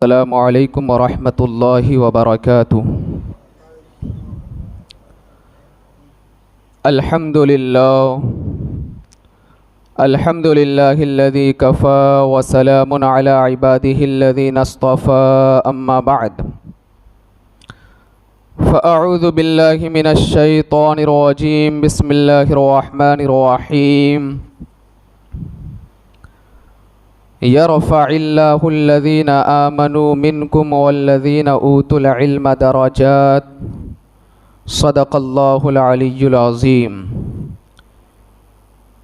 السلام علیکم ورحمۃ اللہ وبرکاتہ۔ الحمد للہ الذی کفی وسلام علی عبادہ الذین اصطفی، اما بعد فاعوذ باللہ من الشیطان الرجیم، بسم اللہ الرحمن الرحیم۔ یرفع اللہ الذین آمنوا منکم والذین اوتوا العلم درجات، صدق اللہ العلی العظیم۔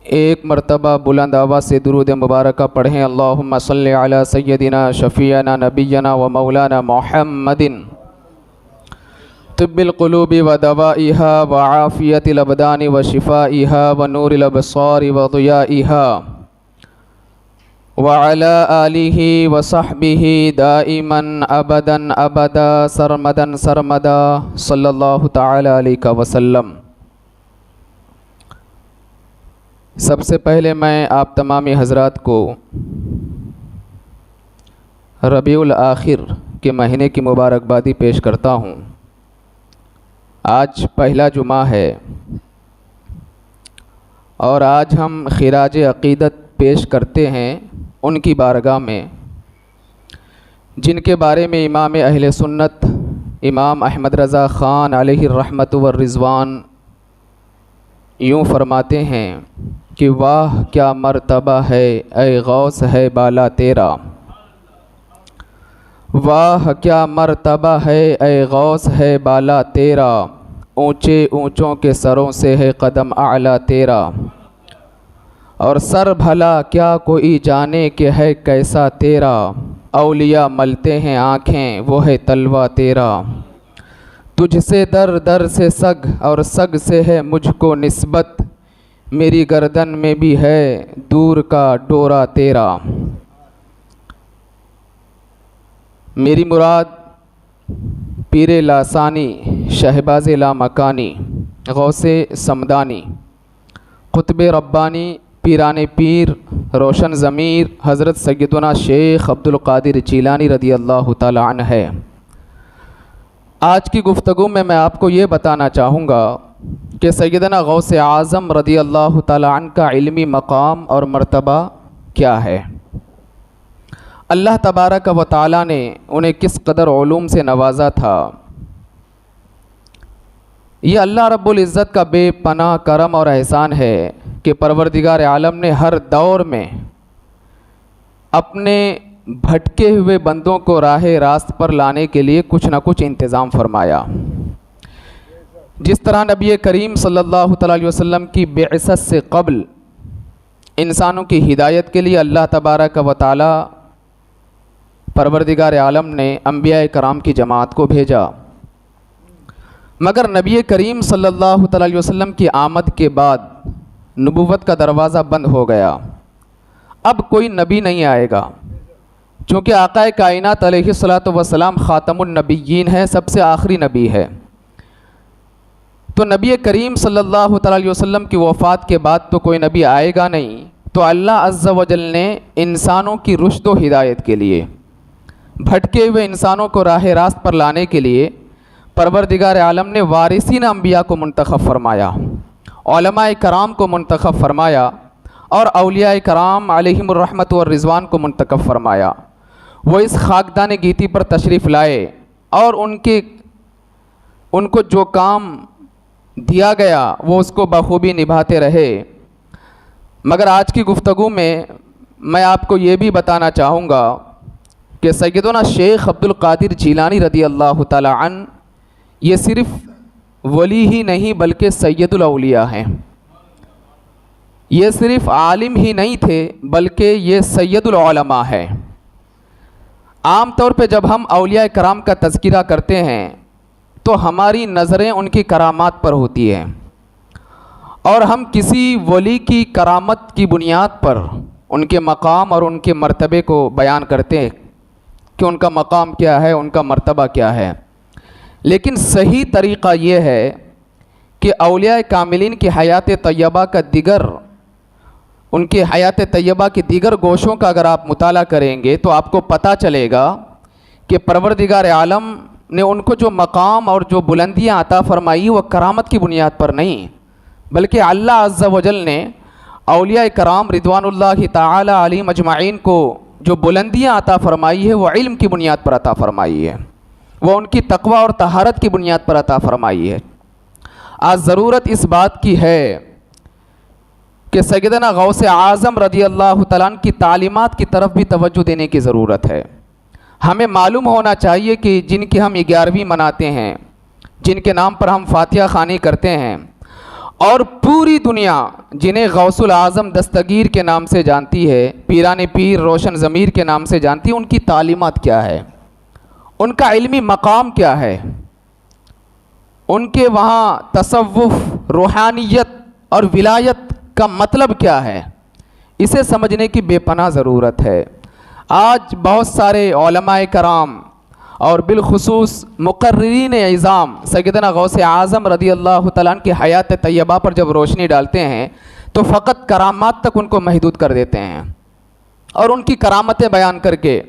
ایک مرتبہ بلند آواز سے درود مبارکہ پڑھیں۔ اللہم صلی علی سیدنا شفیعنا نبینا و مولانا محمد طب القلوب و دوائها و عافیت الابدان و شفائها و نور الابصار و ضیائها وعلى آلہ وصحبہ دائما ابدا ابدا سرمدا سرمدا، صلی اللہ تعالی علیہ وسلم۔ سب سے پہلے میں آپ تمامی حضرات کو ربیع الآخر کے مہینے کی مبارکبادی پیش کرتا ہوں۔ آج پہلا جمعہ ہے اور آج ہم خراج عقیدت پیش کرتے ہیں ان کی بارگاہ میں جن کے بارے میں امام اہل سنت امام احمد رضا خان علیہ الرحمت والرضوان یوں فرماتے ہیں کہ واہ کیا مرتبہ ہے اے غوث ہے بالا تیرا، واہ کیا مرتبہ ہے اے غوث ہے بالا تیرا، اونچے اونچوں کے سروں سے ہے قدم اعلیٰ تیرا، اور سر بھلا کیا کوئی جانے کہ ہے کیسا تیرا، اولیاء ملتے ہیں آنکھیں وہ ہے تلوہ تیرا، تجھ سے در در سے سگ اور سگ سے ہے مجھ کو نسبت، میری گردن میں بھی ہے دور کا ڈورا تیرا۔ میری مراد پیر لاسانی شہباز لامکانی غوث سمدانی قطب ربانی پیران پیر روشن ضمیر حضرت سیدنا شیخ عبد القادر جیلانی رضی اللہ تعالی عنہ ہے۔ آج کی گفتگو میں آپ کو یہ بتانا چاہوں گا کہ سیدنا غوث اعظم رضی اللہ تعالی عنہ کا علمی مقام اور مرتبہ کیا ہے، اللہ تبارک و تعالی نے انہیں کس قدر علوم سے نوازا تھا۔ یہ اللہ رب العزت کا بے پناہ کرم اور احسان ہے کہ پروردگار عالم نے ہر دور میں اپنے بھٹکے ہوئے بندوں کو راہ راست پر لانے کے لیے کچھ نہ کچھ انتظام فرمایا۔ جس طرح نبی کریم صلی اللہ تعالی علیہ وسلم کی بعثت سے قبل انسانوں کی ہدایت کے لیے اللہ تبارک و تعالی پروردگار عالم نے انبیاء کرام کی جماعت کو بھیجا، مگر نبی کریم صلی اللہ تعالی علیہ وسلم کی آمد کے بعد نبوت کا دروازہ بند ہو گیا، اب کوئی نبی نہیں آئے گا، چونکہ آقا کائنات علیہ الصلاۃ والسلام خاتم النبیین ہے، سب سے آخری نبی ہے، تو نبی کریم صلی اللہ تعالی علیہ وسلم کی وفات کے بعد تو کوئی نبی آئے گا نہیں، تو اللہ عز و جل نے انسانوں کی رشد و ہدایت کے لیے بھٹکے ہوئے انسانوں کو راہ راست پر لانے کے لیے پروردگار عالم نے وارثین انبیاء کو منتخب فرمایا، علماء کرام کو منتخب فرمایا اور اولیاء کرام علیہم الرحمت والرضوان کو منتخب فرمایا۔ وہ اس خاکدان گیتی پر تشریف لائے اور ان کو جو کام دیا گیا وہ اس کو بخوبی نبھاتے رہے، مگر آج کی گفتگو میں آپ کو یہ بھی بتانا چاہوں گا کہ سیدنا شیخ عبد القادر جیلانی رضی اللہ تعالی عنہ یہ صرف ولی ہی نہیں بلکہ سید الاولیاء ہیں، یہ صرف عالم ہی نہیں تھے بلکہ یہ سید العلماء ہے۔ عام طور پہ جب ہم اولیاء کرام کا تذکرہ کرتے ہیں تو ہماری نظریں ان کی کرامات پر ہوتی ہیں، اور ہم کسی ولی کی کرامت کی بنیاد پر ان کے مقام اور ان کے مرتبے کو بیان کرتے ہیں کہ ان کا مقام کیا ہے، ان کا مرتبہ کیا ہے، لیکن صحیح طریقہ یہ ہے کہ اولیاء کاملین کی حیات طیبہ کا ان کی حیات طیبہ کی دیگر گوشوں کا اگر آپ مطالعہ کریں گے تو آپ کو پتہ چلے گا کہ پروردگار عالم نے ان کو جو مقام اور جو بلندیاں عطا فرمائی وہ کرامت کی بنیاد پر نہیں، بلکہ اللہ عز و جل نے اولیاء کرام رضوان اللہ تعالی علیہم اجمعین کو جو بلندیاں عطا فرمائی ہے وہ علم کی بنیاد پر عطا فرمائی ہے، وہ ان کی تقوی اور طہارت کی بنیاد پر عطا فرمائی ہے۔ آج ضرورت اس بات کی ہے کہ سیدنا غوث اعظم رضی اللہ تعالیٰ عنہ کی تعلیمات کی طرف بھی توجہ دینے کی ضرورت ہے۔ ہمیں معلوم ہونا چاہیے کہ جن کی ہم 11ویں مناتے ہیں، جن کے نام پر ہم فاتحہ خوانی کرتے ہیں، اور پوری دنیا جنہیں غوث الاعظم دستگیر کے نام سے جانتی ہے، پیران پیر روشن ضمیر کے نام سے جانتی ہے، ان کی تعلیمات کیا ہے، ان کا علمی مقام کیا ہے، ان کے وہاں تصوف، روحانیت اور ولایت کا مطلب کیا ہے، اسے سمجھنے کی بے پناہ ضرورت ہے۔ آج بہت سارے علماء کرام اور بالخصوص مقررین عظام سیدنا غوث اعظم رضی اللہ تعالیٰ عنہ کی حیات طیبہ پر جب روشنی ڈالتے ہیں تو فقط کرامات تک ان کو محدود کر دیتے ہیں، اور ان کی کرامتیں بیان کر کے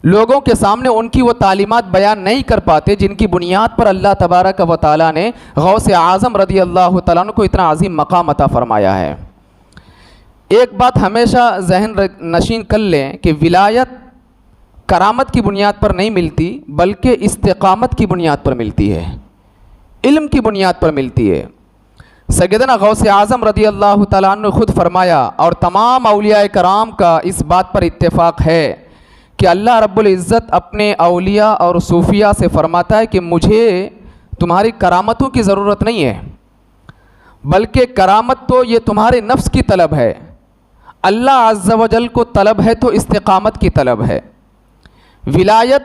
لوگوں کے سامنے ان کی وہ تعلیمات بیان نہیں کر پاتے جن کی بنیاد پر اللہ تبارک و تعالیٰ نے غوث اعظم رضی اللہ تعالیٰ عنہ کو اتنا عظیم مقام عطا فرمایا ہے۔ ایک بات ہمیشہ ذہن نشین کر لیں کہ ولایت کرامت کی بنیاد پر نہیں ملتی، بلکہ استقامت کی بنیاد پر ملتی ہے، علم کی بنیاد پر ملتی ہے۔ سیدنا غوث اعظم رضی اللہ تعالیٰ عنہ نے خود فرمایا، اور تمام اولیاء کرام کا اس بات پر اتفاق ہے کہ اللہ رب العزت اپنے اولیاء اور صوفیاء سے فرماتا ہے کہ مجھے تمہاری کرامتوں کی ضرورت نہیں ہے، بلکہ کرامت تو یہ تمہارے نفس کی طلب ہے، اللہ عز و جل کو طلب ہے تو استقامت کی طلب ہے۔ ولایت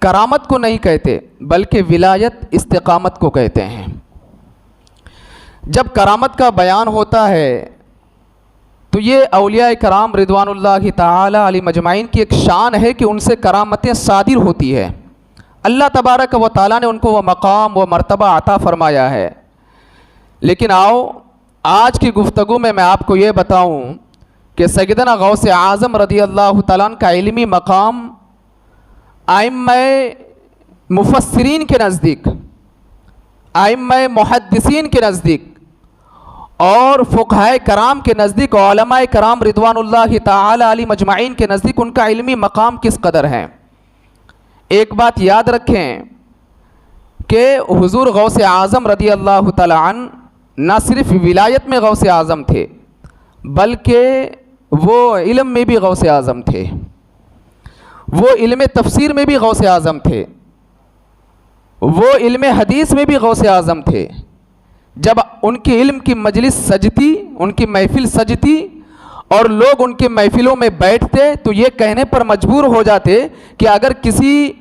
کرامت کو نہیں کہتے، بلکہ ولایت استقامت کو کہتے ہیں۔ جب کرامت کا بیان ہوتا ہے تو یہ اولیاء کرام رضوان اللہ تعالی علیہ مجمعین کی ایک شان ہے کہ ان سے کرامتیں صادر ہوتی ہے، اللہ تبارک و تعالیٰ نے ان کو وہ مقام، وہ مرتبہ عطا فرمایا ہے۔ لیکن آؤ آج کی گفتگو میں آپ کو یہ بتاؤں کہ سیدنا غوث اعظم رضی اللہ تعالیٰ عنہ کا علمی مقام ائمہ مفسرین کے نزدیک، ائمہ محدثین کے نزدیک اور فقہائے کرام کے نزدیک، علماء کرام رضوان اللہ تعالی علیہ مجمعین کے نزدیک ان کا علمی مقام کس قدر ہے۔ ایک بات یاد رکھیں کہ حضور غوث اعظم رضی اللہ تعالی عنہ نہ صرف ولایت میں غوث اعظم تھے، بلکہ وہ علم میں بھی غوث اعظم تھے، وہ علم تفسیر میں بھی غوث اعظم تھے، وہ علم حدیث میں بھی غوث اعظم تھے۔ جب ان کی علم کی مجلس سجتی، ان کی محفل سجتی اور لوگ ان کی محفلوں میں بیٹھتے تو یہ کہنے پر مجبور ہو جاتے کہ اگر کسی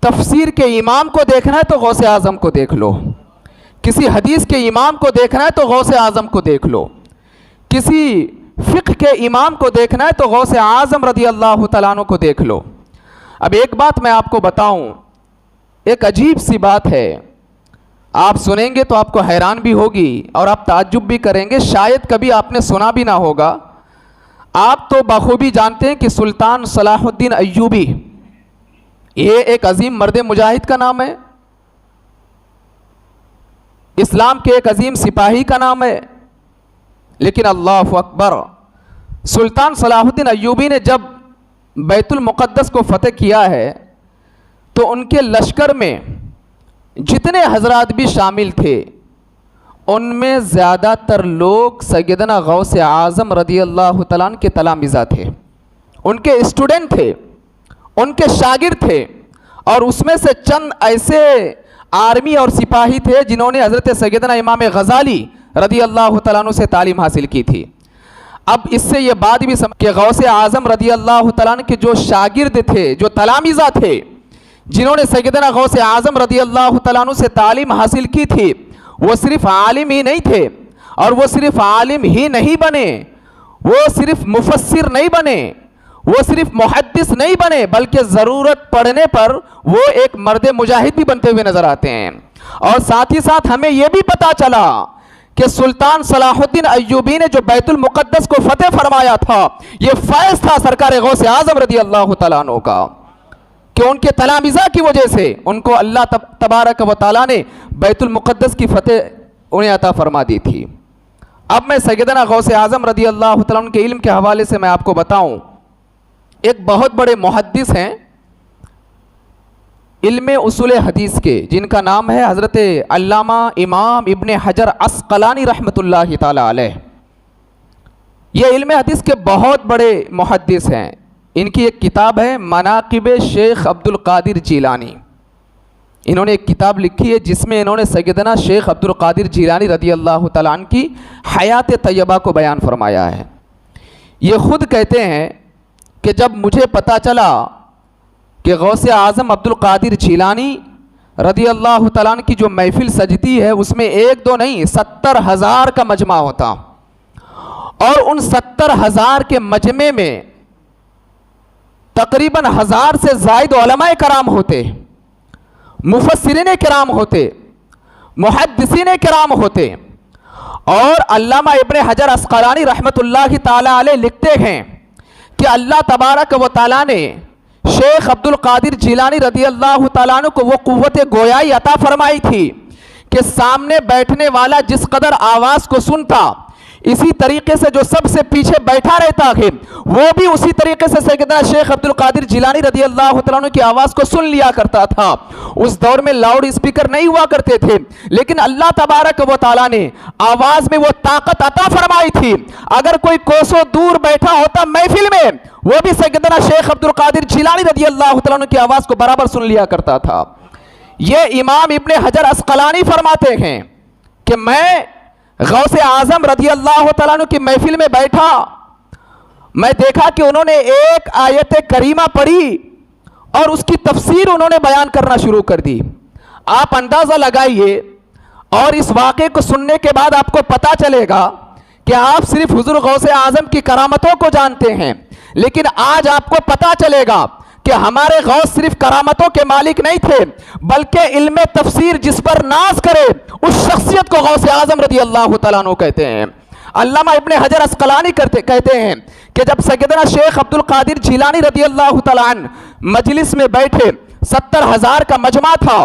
تفسیر کے امام کو دیکھنا ہے تو غوث اعظم کو دیکھ لو، کسی حدیث کے امام کو دیکھنا ہے تو غوث اعظم کو دیکھ لو، کسی فقہ کے امام کو دیکھنا ہے تو غوث اعظم رضی اللہ تعالیٰ عنہ کو دیکھ لو۔ اب ایک بات میں آپ کو بتاؤں، ایک عجیب سی بات ہے، آپ سنیں گے تو آپ کو حیران بھی ہوگی اور آپ تعجب بھی کریں گے، شاید کبھی آپ نے سنا بھی نہ ہوگا۔ آپ تو بخوبی جانتے ہیں کہ سلطان صلاح الدین ایوبی یہ ایک عظیم مرد مجاہد کا نام ہے، اسلام کے ایک عظیم سپاہی کا نام ہے، لیکن اللہ اکبر، سلطان صلاح الدین ایوبی نے جب بیت المقدس کو فتح کیا ہے تو ان کے لشکر میں جتنے حضرات بھی شامل تھے ان میں زیادہ تر لوگ سیدنا غوث اعظم رضی اللہ تعالیٰ عنہ کے تلامذہ تھے، ان کے اسٹوڈنٹ تھے، ان کے شاگرد تھے، اور اس میں سے چند ایسے آرمی اور سپاہی تھے جنہوں نے حضرت سیدنا امام غزالی رضی اللہ تعالیٰ عنہ سے تعلیم حاصل کی تھی۔ اب اس سے یہ بات بھی سمجھ کہ غوث اعظم رضی اللہ تعالیٰ عنہ کے جو شاگرد تھے، جو تلامذہ تھے، جنہوں نے سیدنا غوث اعظم رضی اللہ تعالیٰ عنہ سے تعلیم حاصل کی تھی، وہ صرف عالم ہی نہیں تھے، اور وہ صرف عالم ہی نہیں بنے، وہ صرف مفسر نہیں بنے، وہ صرف محدث نہیں بنے، بلکہ ضرورت پڑنے پر وہ ایک مرد مجاہد بھی بنتے ہوئے نظر آتے ہیں۔ اور ساتھ ہی ساتھ ہمیں یہ بھی پتا چلا کہ سلطان صلاح الدین ایوبی نے جو بیت المقدس کو فتح فرمایا تھا، یہ فیض تھا سرکار غوث اعظم رضی اللہ تعالیٰ عنہ کا، کہ ان کے تلامذہ کی وجہ سے ان کو اللہ تبارک و تعالیٰ نے بیت المقدس کی فتح انہیں عطا فرما دی تھی۔ اب میں سیدنا غوث اعظم رضی اللہ تعالیٰ عنہ کے علم کے حوالے سے میں آپ کو بتاؤں، ایک بہت بڑے محدث ہیں علم اصول حدیث کے، جن کا نام ہے حضرت علامہ امام ابن حجر عسقلانی رحمۃ اللہ تعالی علیہ۔ یہ علم حدیث کے بہت بڑے محدث ہیں۔ ان کی ایک کتاب ہے مناقب شیخ عبد القادر جیلانی۔ انہوں نے ایک کتاب لکھی ہے جس میں انہوں نے سیدنا شیخ عبد القادر جیلانی رضی اللہ تعالیٰ عنہ کی حیات طیبہ کو بیان فرمایا ہے۔ یہ خود کہتے ہیں کہ جب مجھے پتہ چلا کہ غوث اعظم عبد القادر جیلانی رضی اللہ تعالیٰ عنہ کی جو محفل سجتی ہے اس میں ایک دو نہیں 70,000 کا مجمع ہوتا، اور ان 70,000 کے مجمع میں تقریباً 1000 سے زائد علماء کرام ہوتے، مفسرین کرام ہوتے، محدثین کرام ہوتے، اور علامہ ابن حجر عسقلانی رحمۃ اللہ تعالی علیہ لکھتے ہیں کہ اللہ تبارک و تعالیٰ نے شیخ عبد القادر جیلانی رضی اللہ تعالیٰ عنہ کو وہ قوت گویائی عطا فرمائی تھی کہ سامنے بیٹھنے والا جس قدر آواز کو سنتا، اسی طریقے سے جو سب سے پیچھے بیٹھا رہتا ہے وہ بھی اسی طریقے سے سیدنا شیخ عبد القادر جیلانی رضی اللہ تعالیٰ عنہ کی آواز کو سن لیا کرتا تھا۔ اس دور میں لاؤڈ اسپیکر نہیں ہوا کرتے تھے، لیکن اللہ تبارک و تعالیٰ نے آواز میں وہ طاقت عطا فرمائی تھی، اگر کوئی کوسوں دور بیٹھا ہوتا محفل میں وہ بھی سیدنا شیخ عبد القادر جیلانی رضی اللہ تعالیٰ عنہ کی آواز کو برابر سن لیا کرتا تھا۔ یہ امام ابن حجر عسقلانی فرماتے ہیں کہ میں غوث اعظم رضی اللہ تعالیٰ عنہ کی محفل میں بیٹھا، میں دیکھا کہ انہوں نے ایک آیت کریمہ پڑھی اور اس کی تفسیر انہوں نے بیان کرنا شروع کر دی۔ آپ اندازہ لگائیے، اور اس واقعے کو سننے کے بعد آپ کو پتہ چلے گا کہ آپ صرف حضور غوث اعظم کی کرامتوں کو جانتے ہیں، لیکن آج آپ کو پتہ چلے گا کہ ہمارے غوث صرف کرامتوں کے مالک نہیں تھے، بلکہ علم تفسیر جس پر ناز کرے اس شخصیت کو غوث اعظم رضی اللہ تعالیٰ عنہ کہتے ہیں۔ علامہ ابن حجر عسقلانی کہتے ہیں کہ جب سیدنا شیخ عبد القادر جیلانی رضی اللہ تعالیٰ عنہ مجلس میں بیٹھے، 70,000 کا مجمع تھا،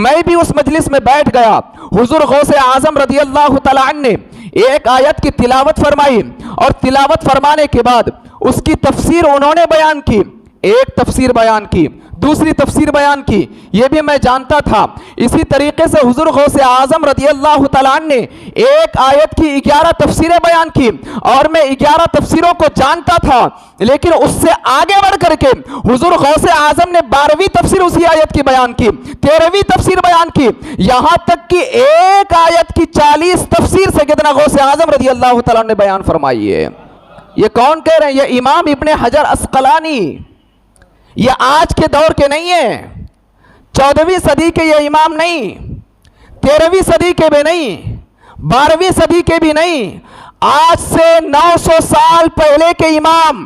میں بھی اس مجلس میں بیٹھ گیا، حضور غوث اعظم رضی اللہ تعالیٰ عنہ نے ایک آیت کی تلاوت فرمائی، اور تلاوت فرمانے کے بعد اس کی تفسیر انہوں نے بیان کی، ایک تفسیر بیان کی، دوسری تفسیر بیان کی، یہ بھی میں جانتا تھا۔ اسی طریقے سے حضور غوث اعظم رضی اللہ تعالیٰ عنہ نے ایک آیت کی 11 تفسیریں بیان کی، اور میں 11 تفسیروں کو جانتا تھا، لیکن اس سے آگے بڑھ کر کے حضور غوث اعظم نے 12ویں تفسیر اسی آیت کی بیان کی، 13ویں تفسیر بیان کی، یہاں تک کہ ایک آیت کی 40 تفسیر سیدنا غوث اعظم رضی اللہ تعالیٰ عنہ نے بیان فرمائی ہے۔ یہ کون کہہ رہے ہیں؟ یہ امام ابن حجر عسقلانی۔ یہ آج کے دور کے نہیں ہیں، 14ویں صدی کے یہ امام نہیں، 13ویں صدی کے بھی نہیں، 12ویں صدی کے بھی نہیں، آج سے 900 سال پہلے کے امام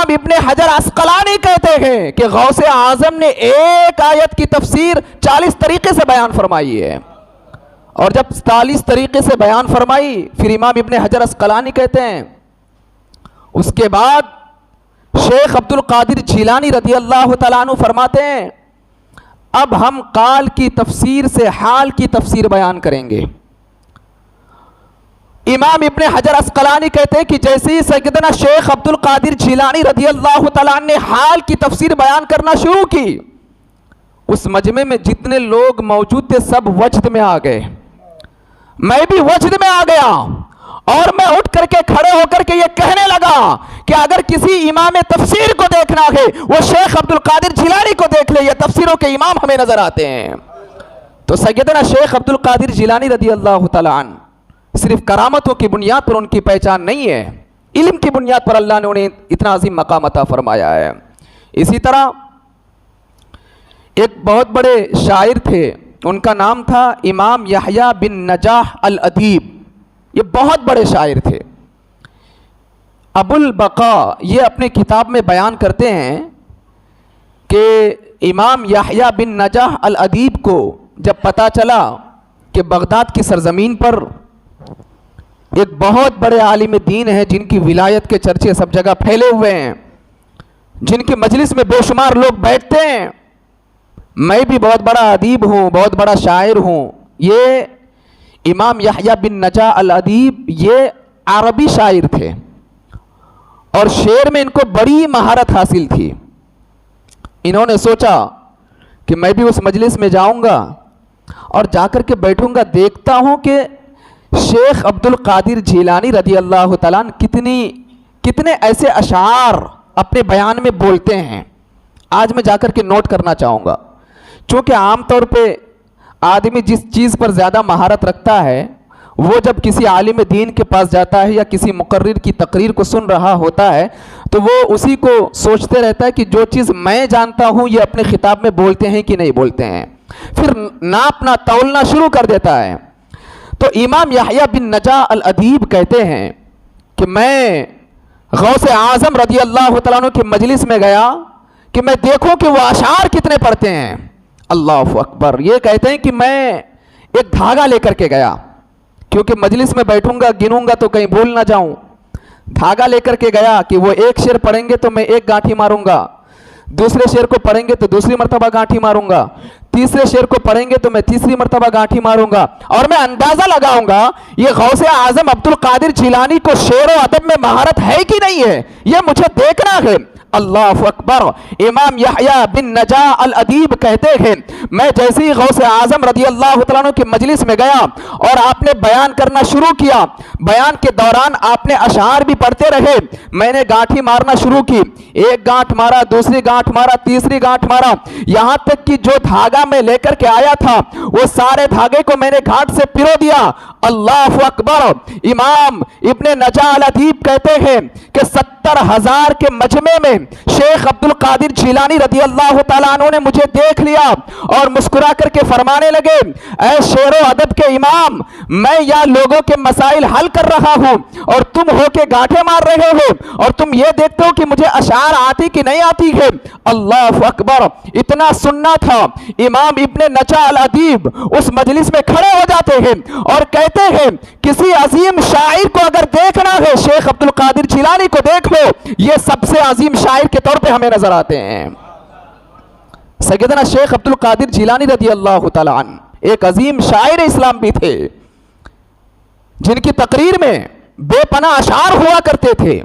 ابن حجر عسقلانی کہتے ہیں کہ غوث اعظم نے ایک آیت کی تفسیر 40 طریقے سے بیان فرمائی ہے، اور جب 40 طریقے سے بیان فرمائی پھر امام ابن حجر عسقلانی کہتے ہیں، اس کے بعد شیخ عبد القادر جیلانی رضی اللہ تعالیٰ عنہ فرماتے ہیں اب ہم قال کی تفسیر سے حال کی تفسیر بیان کریں گے۔ امام ابن حجر عسقلانی کہتے ہیں کہ جیسے ہی سیدنا شیخ عبد القادر جیلانی رضی اللہ تعالیٰ عنہ نے حال کی تفسیر بیان کرنا شروع کی، اس مجمع میں جتنے لوگ موجود تھے سب وجد میں آ گئے، میں بھی وجد میں آ گیا، اور میں اٹھ کر کے کھڑے ہو کر کے یہ کہنے لگا کہ اگر کسی امام تفسیر کو دیکھنا ہے وہ شیخ عبد القادر جیلانی کو دیکھ لے، یہ تفسیروں کے امام ہمیں نظر آتے ہیں۔ تو سیدنا شیخ عبد القادر جیلانی رضی اللہ تعالیٰ عنہ صرف کرامتوں کی بنیاد پر ان کی پہچان نہیں ہے، علم کی بنیاد پر اللہ نے انہیں اتنا عظیم مقام عطا فرمایا ہے۔ اسی طرح ایک بہت بڑے شاعر تھے، ان کا نام تھا امام یحییٰ بن نجاح الادیب، یہ بہت بڑے شاعر تھے۔ ابو البقاء یہ اپنے کتاب میں بیان کرتے ہیں کہ امام یحییٰ بن نجاح الادیب کو جب پتہ چلا کہ بغداد کی سرزمین پر ایک بہت بڑے عالم دین ہیں جن کی ولایت کے چرچے سب جگہ پھیلے ہوئے ہیں، جن کی مجلس میں بے شمار لوگ بیٹھتے ہیں، میں بھی بہت بڑا ادیب ہوں، بہت بڑا شاعر ہوں۔ یہ امام یحییٰ بن نجا الادیب یہ عربی شاعر تھے اور شعر میں ان کو بڑی مہارت حاصل تھی۔ انہوں نے سوچا کہ میں بھی اس مجلس میں جاؤں گا اور جا کر کے بیٹھوں گا، دیکھتا ہوں کہ شیخ عبد القادر جیلانی رضی اللہ تعالیٰ عنہ کتنے ایسے اشعار اپنے بیان میں بولتے ہیں۔ آج میں جا کر کے نوٹ کرنا چاہوں گا، چونکہ عام طور پہ آدمی جس چیز پر زیادہ مہارت رکھتا ہے وہ جب کسی عالم دین کے پاس جاتا ہے یا کسی مقرر کی تقریر کو سن رہا ہوتا ہے تو وہ اسی کو سوچتے رہتا ہے کہ جو چیز میں جانتا ہوں یہ اپنے خطاب میں بولتے ہیں کہ نہیں بولتے ہیں، پھر ناپنا تولنا شروع کر دیتا ہے۔ تو امام یحییٰ بن نجا الادیب کہتے ہیں کہ میں غوث اعظم رضی اللہ تعالیٰ عنہ کی مجلس میں گیا کہ میں دیکھوں کہ وہ اشعار کتنے پڑھتے ہیں۔ اللہ اکبر! یہ کہتے ہیں کہ میں ایک دھاگا لے کر کے گیا، کیونکہ مجلس میں بیٹھوں گا گنوں گا تو کہیں بھول نہ جاؤں۔ دھاگا لے کر کے گیا کہ وہ ایک شعر پڑھیں گے تو میں ایک گانٹھی ماروں گا، دوسرے شعر کو پڑھیں گے تو دوسری مرتبہ گانٹھی ماروں گا، تیسرے شعر کو پڑھیں گے تو میں تیسری مرتبہ گانٹھی ماروں گا، اور میں اندازہ لگاؤں گا یہ غوث اعظم عبد القادر جیلانی کو شعر و ادب میں مہارت ہے کہ نہیں ہے، یہ مجھے دیکھنا ہے۔ اللہ اکبر! امام یحییٰ بن نجا الادیب کہتے ہیں میں جیسے ہی غوث اعظم رضی اللہ تعالیٰ عنہ کی مجلس میں گیا اور آپ نے بیان کرنا شروع کیا، بیان کے دوران آپ نے اشعار بھی پڑھتے رہے، میں نے گانٹھی مارنا شروع کی، ایک گانٹھ مارا، دوسری گانٹھ مارا، تیسری گانٹھ مارا، یہاں تک کہ جو دھاگا میں لے کر کے آیا تھا وہ سارے دھاگے کو میں نے گھاٹ سے پرو دیا۔ اللہ اکبر! امام ابن نجا الادیب کہتے ہیں کہ 70,000 کے مجمع میں شیخ عبد القادر جیلانی رضی اللہ تعالیٰ عنہ نے مجھے دیکھ لیا اور مسکرا کر کے فرمانے لگے اے شعر و ادب کے امام، میں یہاں لوگوں کے مسائل حل کر رہا ہوں اور تم ہو کے گانٹھے مار رہے ہو اور تم یہ دیکھتے ہو کہ مجھے اشعار آتی کہ نہیں آتی ہے۔ اللہ اکبر! اتنا سننا تھا، امام ابن نجا الادیب اس مجلس میں کھڑے ہو جاتے ہیں اور کہتے ہیں کسی عظیم شاعر کو اگر دیکھنا ہے شیخ عبد القادر جیلانی کو دیکھ لو، یہ سب سے عظیم شاعر کے طور پہ ہمیں نظر آتے ہیں۔ سیدنا شیخ عبد القادر جیلانی رضی اللہ تعالیٰ عنہ ایک عظیم شاعر اسلام بھی تھے جن کی تقریر میں بے پناہ اشعار ہوا کرتے تھے۔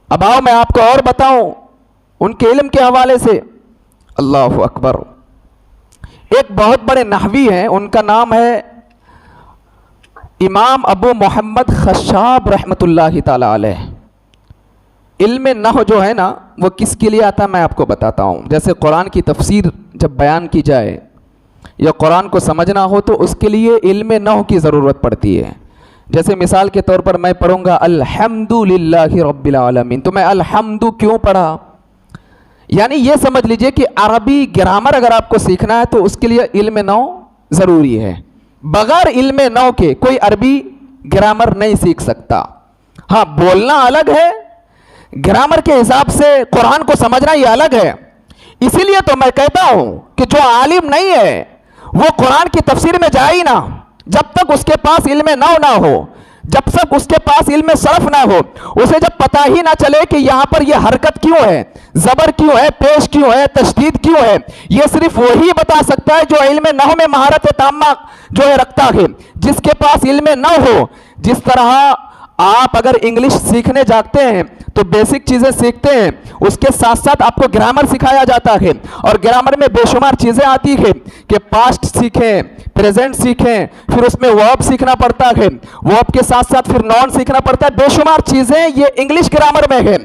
اب آؤ میں آپ کو اور بتاؤں ان کے علم کے حوالے سے۔ اللہ اکبر! ایک بہت بڑے نحوی ہیں، ان کا نام ہے امام ابو محمد خشاب رحمۃ اللہ تعالی علیہ۔ علم نحو جو ہے نا وہ کس کے لیے آتا ہے میں آپ کو بتاتا ہوں۔ جیسے قرآن کی تفسیر جب بیان کی جائے یا قرآن کو سمجھنا ہو تو اس کے لیے علم نحو کی ضرورت پڑتی ہے۔ جیسے مثال کے طور پر میں پڑھوں گا الحمدللہ رب العالمین، تو میں الحمد کیوں پڑھا؟ یعنی یہ سمجھ لیجئے کہ عربی گرامر اگر آپ کو سیکھنا ہے تو اس کے لیے علم نحو ضروری ہے۔ بغیر علم نحو کے کوئی عربی گرامر نہیں سیکھ سکتا۔ ہاں بولنا الگ ہے، گرامر کے حساب سے قرآن کو سمجھنا یہ الگ ہے۔ اسی لیے تو میں کہتا ہوں کہ جو عالم نہیں ہے وہ قرآن کی تفسیر میں جائے ہی نہ، جب تک اس کے پاس علم نحو نہ ہو، جب تک اس کے پاس علم صرف نہ ہو، اسے جب پتہ ہی نہ چلے کہ یہاں پر یہ حرکت کیوں ہے، زبر کیوں ہے، پیش کیوں ہے، تشدید کیوں ہے، یہ صرف وہی بتا سکتا ہے جو علم نحو میں مہارت تامہ جو ہے رکھتا ہے۔ جس کے پاس علم نحو ہو، جس طرح آپ اگر انگلش سیکھنے جاتے ہیں تو بیسک چیزیں سیکھتے ہیں، اس کے ساتھ ساتھ آپ کو گرامر سکھایا جاتا ہے، اور گرامر میں بے شمار چیزیں آتی ہیں کہ پاسٹ سیکھیں، پریزنٹ سیکھیں، پھر اس میں ورب سیکھنا پڑتا ہے، ورب کے ساتھ ساتھ پھر نون سیکھنا پڑتا ہے، بے شمار چیزیں یہ انگلش گرامر میں ہے۔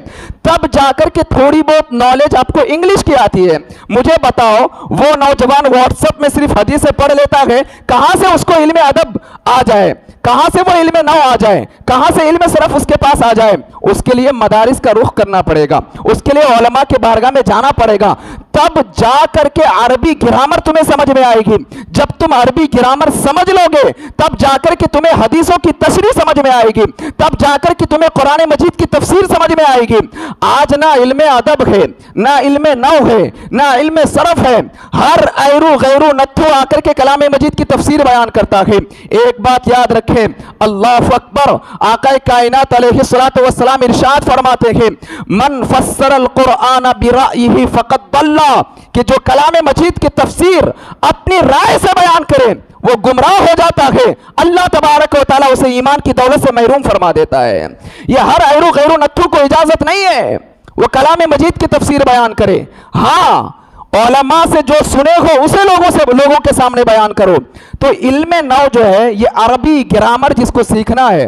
تب جا کر کے تھوڑی بہت نالج آپ کو انگلش کی آتی ہے۔ مجھے بتاؤ وہ نوجوان واٹس ایپ میں صرف حدیثیں پڑھ لیتا ہے، کہاں سے اس کو علم ادب آ جائے، کہاں سے وہ علم نحو آ جائے، کہاں سے علم صرف اس کے پاس آ جائے؟ اس کے لیے مدارس کا رخ کرنا پڑے گا، اس کے لیے علماء کے بارگاہ میں جانا پڑے گا، تب جا کر کے عربی گرامر تمہیں سمجھ میں آئے گی۔ جب تم عربی گرامر سمجھ لو گے تب جا کر کے تمہیں حدیثوں کی تشریح سمجھ میں آئے گی، تب جا کر کے تمہیں قرآن مجید کی تفسیر سمجھ میں آئے گی۔ آج نہ علم ادب ہے، نہ علم نحو ہے، نہ علم صرف ہے، ہر ایرو غیرو نتھو آ کر کے کلام مجید کی تفسیر بیان کرتا ہے۔ ایک بات یاد رکھیں، اللہ اکبر! آقا کائنات علیہ الصلوۃ والسلام ارشاد فرماتے ہیں من فسر القرآن برأیہ فقد ضل، کہا کہ جو کلام مجید کی تفسیر اپنی رائے سے بیان کرے وہ گمراہ ہو جاتا ہے، اللہ تبارک و تعالیٰ اسے ایمان کی دولت سے محروم فرما دیتا ہے۔ یہ ہر ایرو غیرو نتھو کو اجازت نہیں ہے وہ کلام مجید کی تفسیر بیان کرے، ہاں علماء سے جو سنے ہو اسے لوگوں کے سامنے بیان کرو۔ تو علم نو جو ہے یہ عربی گرامر جس کو سیکھنا ہے،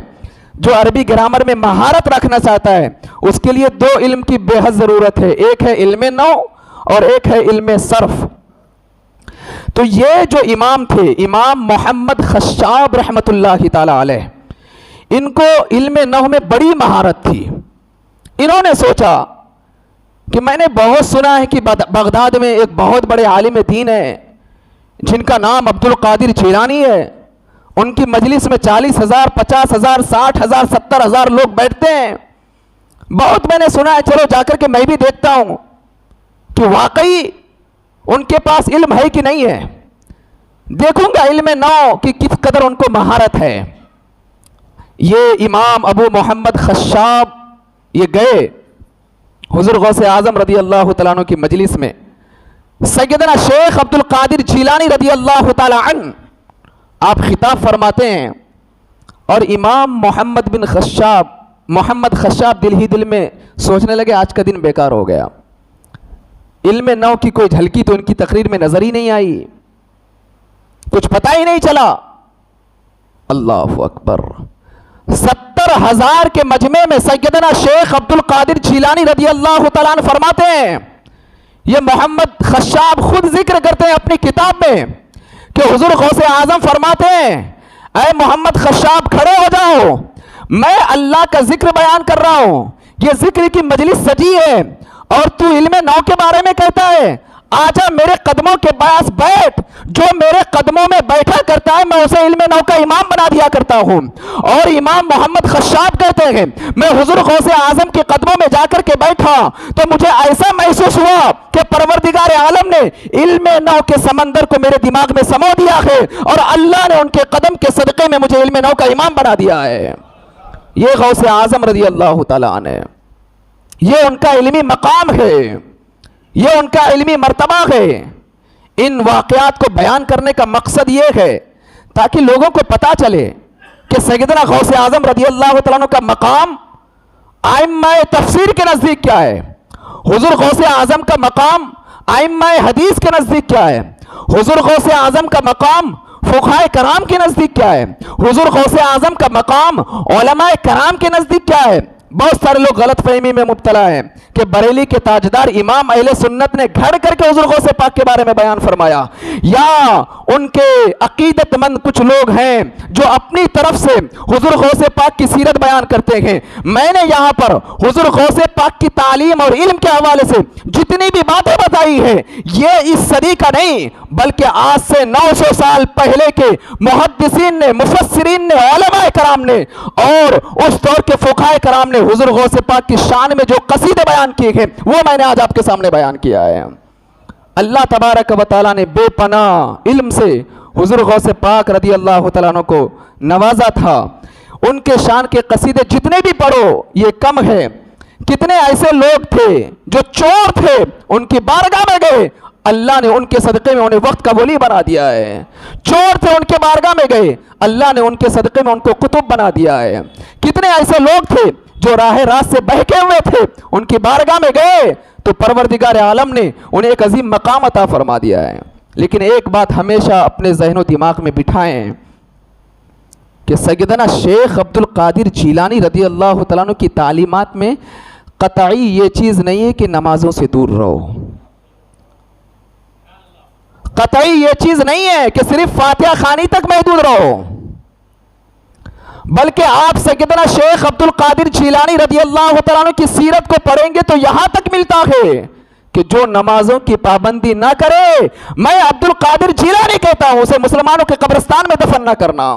جو عربی گرامر میں مہارت رکھنا چاہتا ہے، اس کے لیے دو علم کی بے حد ضرورت ہے، ایک ہے علم نو اور ایک ہے علم صرف۔ تو یہ جو امام تھے، امام محمد خشاب رحمت اللہ تعالی علیہ، ان کو علم نحو میں بڑی مہارت تھی۔ انہوں نے سوچا کہ میں نے بہت سنا ہے کہ بغداد میں ایک بہت بڑے عالم دین ہیں جن کا نام عبد القادر جیلانی ہے، ان کی مجلس میں 40,000 50,000 60,000 70,000 لوگ بیٹھتے ہیں، بہت میں نے سنا ہے، چلو جا کر کے میں بھی دیکھتا ہوں کہ واقعی ان کے پاس علم ہے کہ نہیں ہے، دیکھوں گا علم نو کہ کس قدر ان کو مہارت ہے۔ یہ امام ابو محمد خشاب یہ گئے حضور غوث اعظم رضی اللہ تعالیٰ عنہ کی مجلس میں، سیدنا شیخ عبد القادر جیلانی رضی اللہ تعالیٰ عنہ آپ خطاب فرماتے ہیں، اور امام محمد خشاب دل ہی دل میں سوچنے لگے آج کا دن بیکار ہو گیا، علم نو کی کوئی جھلکی تو ان کی تقریر میں نظر ہی نہیں آئی، کچھ پتہ ہی نہیں چلا۔ اللہ اکبر، 70,000 کے مجمع میں سیدنا شیخ عبد القادر جیلانی رضی اللہ تعالیٰ عنہ فرماتے ہیں، یہ محمد خشاب خود ذکر کرتے ہیں اپنی کتاب میں کہ حضور غوث اعظم فرماتے ہیں اے محمد خشاب کھڑے ہو جاؤ، میں اللہ کا ذکر بیان کر رہا ہوں، یہ ذکر کی مجلس سجی ہے اور تو علم نو کے بارے میں کہتا ہے، آجا میرے قدموں کے پاس بیٹھ، جو میرے قدموں میں بیٹھا کرتا ہے میں اسے علم نو کا امام بنا دیا کرتا ہوں۔ اور امام محمد خشاب کہتے ہیں میں حضور غوث اعظم کے قدموں میں جا کر کے بیٹھا تو مجھے ایسا محسوس ہوا کہ پروردگار عالم نے علم نو کے سمندر کو میرے دماغ میں سمو دیا ہے اور اللہ نے ان کے قدم کے صدقے میں مجھے علم نو کا امام بنا دیا ہے۔ یہ غوث اعظم رضی اللہ تعالیٰ عنہ، یہ ان کا علمی مقام ہے، یہ ان کا علمی مرتبہ ہے۔ ان واقعات کو بیان کرنے کا مقصد یہ ہے تاکہ لوگوں کو پتا چلے کہ سیدنا غوث اعظم رضی اللہ تعالیٰ عنہ کا مقام ائمہ تفسیر کے نزدیک کیا ہے، حضور غوث اعظم کا مقام ائمہ حدیث کے نزدیک کیا ہے، حضور غوث اعظم کا مقام فقہاء کرام کے نزدیک کیا ہے، حضور غوث اعظم کا مقام علماء کرام کے نزدیک کیا ہے۔ بہت سارے لوگ غلط فہمی میں مبتلا ہیں کہ بریلی کے تاجدار امام اہل سنت نے گھڑ کر کے حضور غوث پاک کے بارے میں بیان فرمایا، یا ان کے عقیدت مند کچھ لوگ ہیں جو اپنی طرف سے حضور غوث پاک کی سیرت بیان کرتے ہیں۔ میں نے یہاں پر حضور غوث پاک کی تعلیم اور علم کے حوالے سے جتنی بھی باتیں بتائی ہیں یہ اس صدی کا نہیں بلکہ آج سے 900 سال پہلے کے محدثین نے، مفسرین نے، علماء کرام نے اور اس دور کے فقہاء کرام نے حضور غوث پاک کی شان میں جو قصیدے بیان کیے ہیں وہ میں نے آج آپ کے سامنے بیان کیا ہے۔ اللہ تبارک و تعالیٰ نے بے پناہ علم سے حضور غوث پاک رضی اللہ تعالیٰ عنہ کو نوازا تھا۔ ان کے شان کے قصیدے جتنے بھی پڑھو یہ کم ہے۔ کتنے ایسے لوگ تھے جو چور تھے، ان کی بارگاہ میں گئے، اللہ نے ان کے صدقے میں انہیں وقت کا ولی بنا دیا ہے۔ چور تھے، ان کے بارگاہ میں گئے، اللہ نے ان کے صدقے میں ان کو قطب بنا دیا ہے۔ کتنے ایسے لوگ تھے جو راہ راست سے بہکے ہوئے تھے، ان کی بارگاہ میں گئے تو پروردگار عالم نے انہیں ایک عظیم مقام عطا فرما دیا ہے۔ لیکن ایک بات ہمیشہ اپنے ذہن و دماغ میں بٹھائیں کہ سیدنا شیخ عبد القادر جیلانی رضی اللہ تعالیٰ عنہ کی تعلیمات میں قطعی یہ چیز نہیں ہے کہ نمازوں سے دور رہو، قطعی یہ چیز نہیں ہے کہ صرف فاتحہ خوانی تک محدود رہو، بلکہ آپ سیدنا شیخ عبد القادر جیلانی رضی اللہ تعالیٰ عنہ کی سیرت کو پڑھیں گے تو یہاں تک ملتا ہے کہ جو نمازوں کی پابندی نہ کرے، میں عبد القادر جیلانی کہتا ہوں اسے مسلمانوں کے قبرستان میں دفن نہ کرنا۔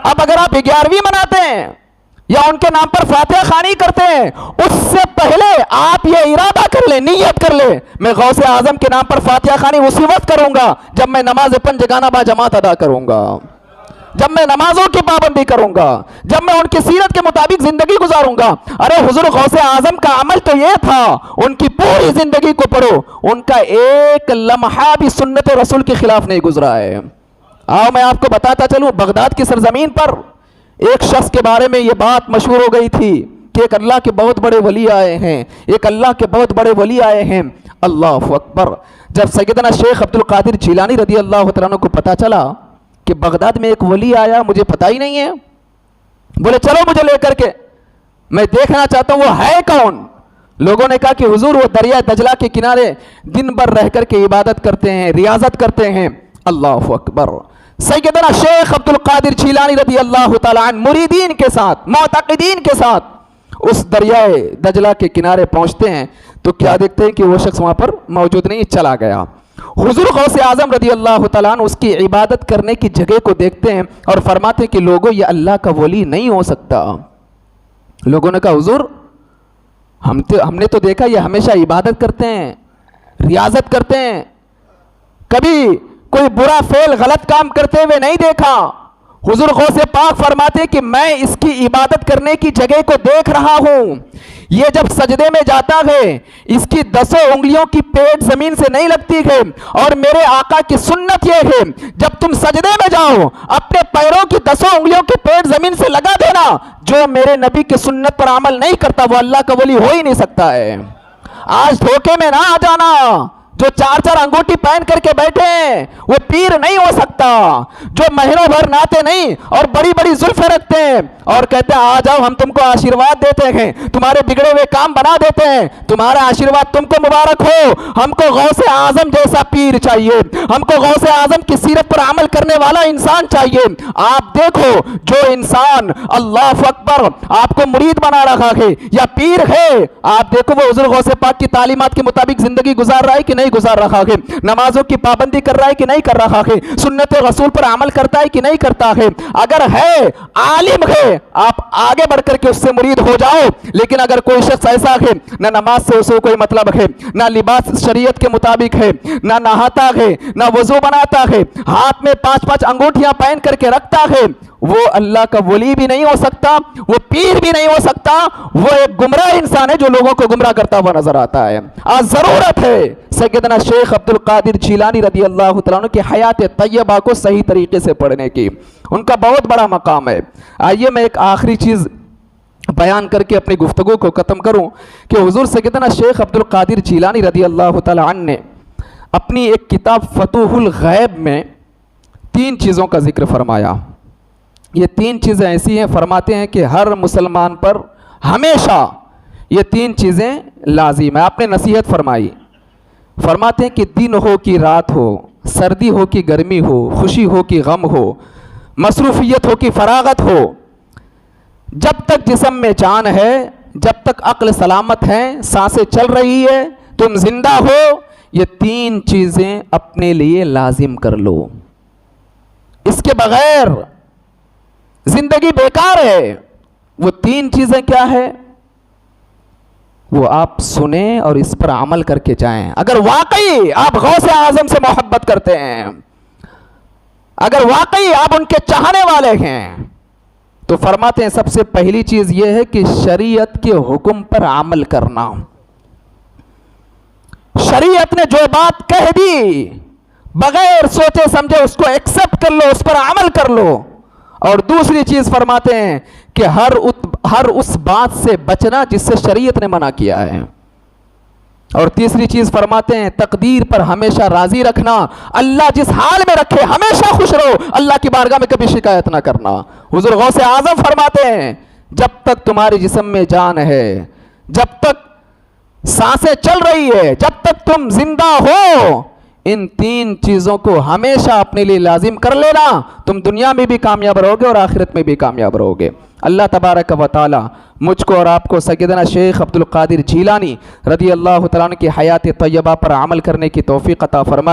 اب اگر آپ 11ویں مناتے ہیں یا ان کے نام پر فاتحہ خوانی کرتے ہیں، اس سے پہلے آپ یہ ارادہ کر لیں، نیت کر لیں میں غوث اعظم کے نام پر فاتحہ خوانی اسی وقت کروں گا جب میں نماز پنج گانا با جماعت ادا کروں گا۔ جب میں نمازوں کی پابندی کروں گا، جب میں ان کی سیرت کے مطابق زندگی گزاروں گا۔ ارے حضور غوث اعظم کا عمل تو یہ تھا، ان کی پوری زندگی کو پڑھو، ان کا ایک لمحہ بھی سنت رسول کے خلاف نہیں گزرا ہے۔ آؤ میں آپ کو بتاتا چلوں، بغداد کی سرزمین پر ایک شخص کے بارے میں یہ بات مشہور ہو گئی تھی کہ ایک اللہ کے بہت بڑے ولی آئے ہیں، ایک اللہ کے بہت بڑے ولی آئے ہیں۔ اللہ اکبر! جب سیدنا شیخ عبد القادر جیلانی رضی اللہ تعالیٰ عنہ کو پتہ چلا کہ بغداد میں ایک ولی آیا، مجھے پتہ ہی نہیں ہے، بولے چلو مجھے لے کر کے، میں دیکھنا چاہتا ہوں وہ ہے کون۔ لوگوں نے کہا کہ حضور وہ دریا دجلہ کے کنارے دن بھر رہ کر کے عبادت کرتے ہیں، ریاضت کرتے ہیں۔ اللہ اکبر! سیدنا شیخ عبد القادر جیلانی رضی اللہ تعالیٰ عنہ مریدین کے ساتھ، معتقدین کے ساتھ اس دریائے دجلہ کے کنارے پہنچتے ہیں تو کیا دیکھتے ہیں کہ وہ شخص وہاں پر موجود نہیں، چلا گیا۔ حضور غوث اعظم رضی اللہ تعالیٰ عنہ اس کی عبادت کرنے کی جگہ کو دیکھتے ہیں اور فرماتے ہیں کہ لوگوں یہ اللہ کا ولی نہیں ہو سکتا۔ لوگوں نے کہا حضور ہم نے تو دیکھا یہ ہمیشہ عبادت کرتے ہیں، ریاضت کرتے ہیں، کبھی کوئی برا فعل غلط کام کرتے ہوئے نہیں دیکھا۔ حضور غوث پاک فرماتے ہیں کہ میں اس کی عبادت کرنے کی جگہ کو دیکھ رہا ہوں، یہ جب سجدے میں جاتا ہے اس کی 10 انگلیوں کی پیٹ زمین سے نہیں لگتی ہے، اور میرے آقا کی سنت یہ ہے جب تم سجدے میں جاؤ اپنے پیروں کی 10 انگلیوں کی پیٹ زمین سے لگا دینا۔ جو میرے نبی کی سنت پر عمل نہیں کرتا وہ اللہ کا ولی ہو ہی نہیں سکتا ہے۔ آج دھوکے میں نہ آ جانا، جو 4 انگوٹھی پہن کر کے بیٹھے ہیں وہ پیر نہیں ہو سکتا، جو مہینوں بھر ناتے نہیں اور بڑی بڑی زلفیں رکھتے ہیں اور کہتے ہیں آ جاؤ ہم تم کو آشیرواد دیتے ہیں، تمہارے بگڑے ہوئے کام بنا دیتے ہیں، تمہارا آشیرواد تم کو مبارک ہو۔ ہم کو غوث اعظم جیسا پیر چاہیے، ہم کو غوث اعظم کی سیرت پر عمل کرنے والا انسان چاہیے۔ آپ دیکھو جو انسان اللہ اکبر آپ کو مرید بنا رہا ہے یا پیر ہے، آپ دیکھو وہ حضور غوث پاک کی تعلیمات کے مطابق زندگی گزار رہا ہے کہ نہیں گزار رہا ہے، نمازوں کی پابندی کر رہا ہے کہ نہیں کر رہا ہے، سنت رسول پر عمل کرتا ہے کہ نہیں کرتا ہے۔ اگر ہے عالم ہے آپ آگے بڑھ کر کے اس سے مرید ہو جاؤ، لیکن اگر کوئی شخص ایسا ہے نہ نماز سے اسے کوئی مطلب ہے، نہ لباس شریعت کے مطابق ہے، نہ نہاتا ہے، نہ وضو بناتا ہے، ہاتھ میں 5 انگوٹھیاں پہن کر کے رکھتا ہے، وہ اللہ کا ولی بھی نہیں ہو سکتا، وہ پیر بھی نہیں ہو سکتا، وہ ایک گمراہ انسان ہے جو لوگوں کو گمراہ کرتا ہوا نظر آتا ہے۔ آج ضرورت ہے سیدنا شیخ عبد القادر جیلانی رضی اللہ تعالیٰ عنہ کی حیات طیبہ کو صحیح طریقے سے پڑھنے کی، ان کا بہت بڑا مقام ہے۔ آئیے میں ایک آخری چیز بیان کر کے اپنی گفتگو کو ختم کروں کہ حضور سیدنا شیخ عبد القادر جیلانی رضی اللہ تعالیٰ عنہ نے اپنی ایک کتاب فتوح الغیب میں 3 چیزوں کا ذکر فرمایا۔ یہ 3 چیزیں ایسی ہیں، فرماتے ہیں کہ ہر مسلمان پر ہمیشہ یہ 3 چیزیں لازم ہیں۔ آپ نے نصیحت فرمائی، فرماتے ہیں کہ دن ہو کہ رات ہو، سردی ہو کہ گرمی ہو، خوشی ہو کہ غم ہو، مصروفیت ہو کہ فراغت ہو، جب تک جسم میں جان ہے، جب تک عقل سلامت ہے، سانسیں چل رہی ہے، تم زندہ ہو، یہ 3 چیزیں اپنے لیے لازم کر لو۔ اس کے بغیر زندگی بیکار ہے۔ وہ 3 چیزیں کیا ہے وہ آپ سنیں اور اس پر عمل کر کے جائیں۔ اگر واقعی آپ غوث اعظم سے محبت کرتے ہیں، اگر واقعی آپ ان کے چاہنے والے ہیں، تو فرماتے ہیں سب سے پہلی چیز یہ ہے کہ شریعت کے حکم پر عمل کرنا۔ شریعت نے جو بات کہہ دی بغیر سوچے سمجھے اس کو ایکسپٹ کر لو، اس پر عمل کر لو۔ اور دوسری چیز فرماتے ہیں کہ ہر اس بات سے بچنا جس سے شریعت نے منع کیا ہے۔ اور تیسری چیز فرماتے ہیں تقدیر پر ہمیشہ راضی رکھنا، اللہ جس حال میں رکھے ہمیشہ خوش رہو، اللہ کی بارگاہ میں کبھی شکایت نہ کرنا۔ حضور غوث اعظم فرماتے ہیں جب تک تمہاری جسم میں جان ہے، جب تک سانسیں چل رہی ہے، جب تک تم زندہ ہو، ان 3 چیزوں کو ہمیشہ اپنے لیے لازم کر لینا، تم دنیا میں بھی کامیاب رہوگے اور آخرت میں بھی کامیاب رہوگے۔ اللہ تبارک و تعالی مجھ کو اور آپ کو سیدنا شیخ عبد القادر جیلانی رضی اللہ تعالیٰ عنہ کی حیات طیبہ پر عمل کرنے کی توفیق عطا فرمائے۔